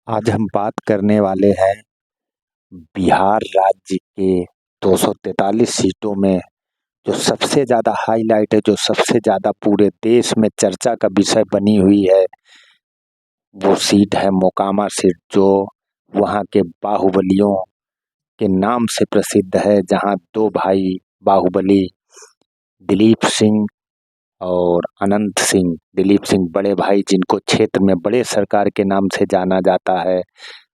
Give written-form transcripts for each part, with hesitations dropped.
आज हम बात करने वाले हैं बिहार राज्य के 243 सीटों में जो सबसे ज़्यादा हाईलाइट है, जो सबसे ज़्यादा पूरे देश में चर्चा का विषय बनी हुई है, वो सीट है मोकामा सीट, जो वहाँ के बाहुबलियों के नाम से प्रसिद्ध है। जहाँ दो भाई बाहुबली दिलीप सिंह और अनंत सिंह, दिलीप सिंह बड़े भाई जिनको क्षेत्र में बड़े सरकार के नाम से जाना जाता है,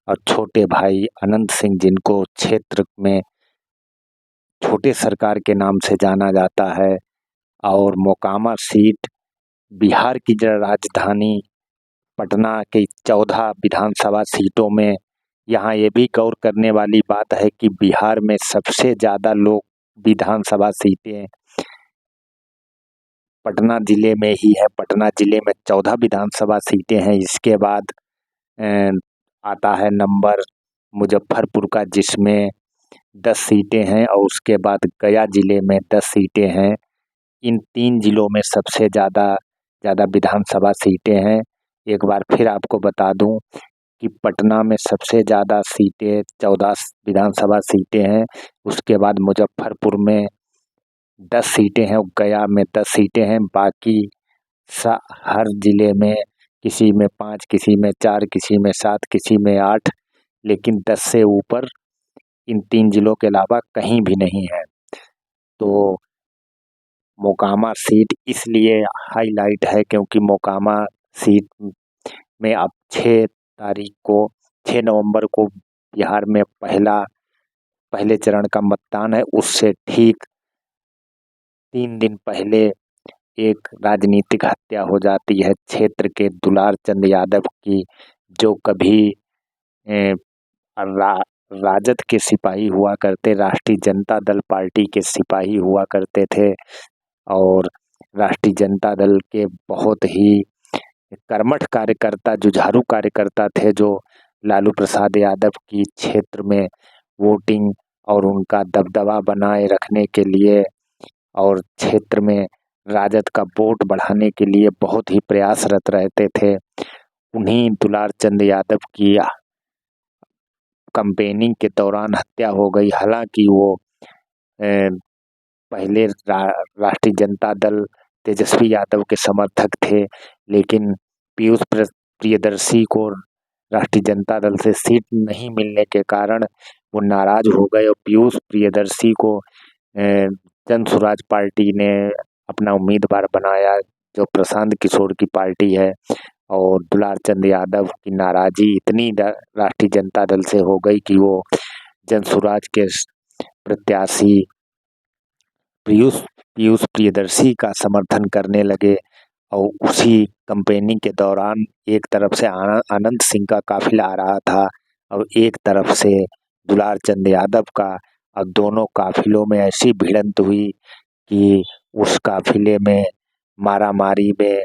और छोटे भाई अनंत सिंह जिनको क्षेत्र में छोटे सरकार के नाम से जाना जाता है। और मोकामा सीट बिहार की राजधानी पटना के 14 विधानसभा सीटों में। यहाँ ये भी गौर करने वाली बात है कि बिहार में सबसे ज़्यादा लोग विधानसभा सीटें पटना जिले में ही है। पटना जिले में 14 विधानसभा सीटें हैं। इसके बाद आता है नंबर मुजफ्फरपुर का, जिसमें 10 सीटें हैं, और उसके बाद गया जिले में 10 सीटें हैं। इन 3 जिलों में सबसे ज़्यादा विधानसभा सीटें हैं। एक बार फिर आपको बता दूं कि पटना में सबसे ज़्यादा सीटें 14 विधानसभा सीटें हैं। उसके बाद मुजफ्फरपुर में 10 सीटें हैं, गया में 10 सीटें हैं। बाकी हर जिले में किसी में 5, किसी में 4, किसी में 7, किसी में 8, लेकिन 10 से ऊपर इन 3 जिलों के अलावा कहीं भी नहीं है। तो मोकामा सीट इसलिए हाईलाइट है क्योंकि मोकामा सीट में अब 6 नवंबर को बिहार में पहले चरण का मतदान है। उससे ठीक 3 दिन पहले एक राजनीतिक हत्या हो जाती है क्षेत्र के दुलार चंद यादव की, जो कभी रा, राजद के सिपाही हुआ करते, राष्ट्रीय जनता दल पार्टी के सिपाही हुआ करते थे, और राष्ट्रीय जनता दल के बहुत ही कर्मठ कार्यकर्ता, जुझारू कार्यकर्ता थे, जो लालू प्रसाद यादव की क्षेत्र में वोटिंग और उनका दबदबा बनाए रखने के लिए और क्षेत्र में राजद का वोट बढ़ाने के लिए बहुत ही प्रयासरत रहते थे। उन्हीं दुलार चंद यादव की कैंपेनिंग के दौरान हत्या हो गई। हालांकि वो पहले राष्ट्रीय जनता दल तेजस्वी यादव के समर्थक थे, लेकिन पीयूष प्रियदर्शी को राष्ट्रीय जनता दल से सीट नहीं मिलने के कारण वो नाराज हो गए, और पीयूष प्रियदर्शी को जन स्वराज पार्टी ने अपना उम्मीदवार बनाया, जो प्रशांत किशोर की पार्टी है। और दुलार चंद यादव की नाराजी इतनी राष्ट्रीय जनता दल से हो गई कि वो जन स्वराज के प्रत्याशी पीयूष प्रियदर्शी का समर्थन करने लगे। और उसी कैंपेनिंग के दौरान एक तरफ से अनंत सिंह का काफिला आ रहा था और एक तरफ से दुलार चंद यादव का, और दोनों काफिलों में ऐसी भिड़ंत हुई कि उस काफिले में मारामारी में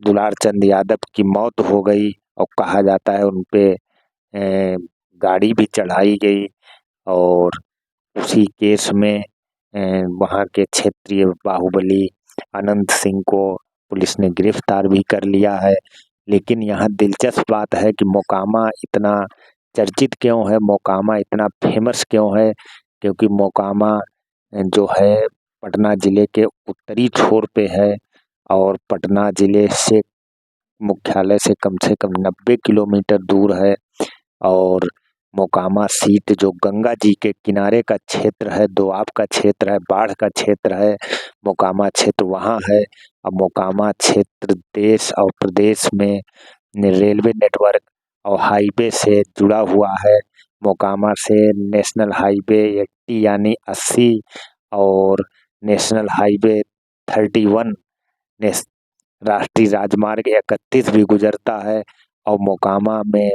दुलार चंद यादव की मौत हो गई, और कहा जाता है उन पे गाड़ी भी चढ़ाई गई। और उसी केस में वहाँ के क्षेत्रीय बाहुबली अनंत सिंह को पुलिस ने गिरफ्तार भी कर लिया है। लेकिन यहाँ दिलचस्प बात है कि मोकामा इतना चर्चित क्यों है, मोकामा इतना फेमस क्यों है, क्योंकि मोकामा जो है पटना जिले के उत्तरी छोर पे है, और पटना जिले से मुख्यालय से कम 90 किलोमीटर दूर है। और मोकामा सीट जो गंगा जी के किनारे का क्षेत्र है, दोआब का क्षेत्र है, बाढ़ का क्षेत्र है, मोकामा क्षेत्र वहाँ है। अब मोकामा क्षेत्र देश और प्रदेश में रेलवे नेटवर्क और हाईवे से जुड़ा हुआ है। मोकामा से नेशनल हाईवे 80 यानी 80 और नेशनल हाईवे 31 राष्ट्रीय राजमार्ग 31 भी गुजरता है। और मोकामा में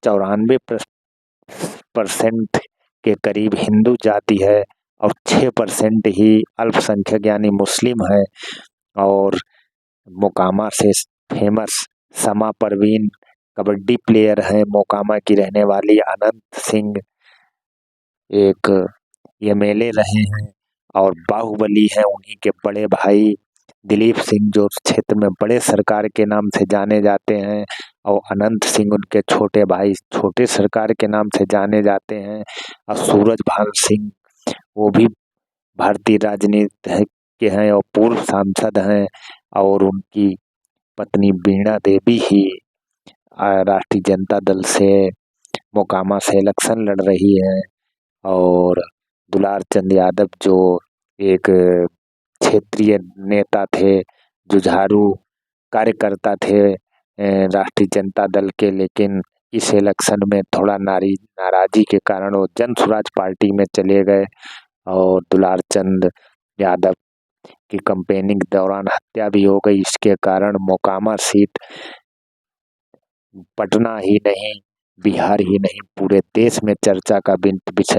94% के करीब हिंदू जाति है, और 6% ही अल्पसंख्यक यानी मुस्लिम है। और मोकामा से फेमस समा परवीन कबड्डी प्लेयर है, मोकामा की रहने वाली अनंत सिंह एक एमएलए रहे हैं, और बाहुबली है उन्हीं के बड़े भाई दिलीप सिंह जो क्षेत्र में बड़े सरकार के नाम से जाने जाते हैं, और अनंत सिंह उनके छोटे भाई छोटे सरकार के नाम से जाने जाते हैं। और सूरजभान सिंह वो भी भारतीय राजनीति के हैं और पूर्व सांसद हैं। और उनकी पत्नी वीणा देवी ही राष्ट्रीय जनता दल से मोकामा से इलेक्शन लड़ रही है। और दुलार चंद यादव जो एक क्षेत्रीय नेता थे, जुझारू कार्यकर्ता थे राष्ट्रीय जनता दल के, लेकिन इस इलेक्शन में थोड़ा नाराजी के कारण वो जन स्वराज पार्टी में चले गए। और दुलार चंद यादव की कैंपेनिंग के दौरान हत्या भी हो गई। इसके कारण मोकामा सीट पटना ही नहीं, बिहार ही नहीं, पूरे देश में चर्चा का विषय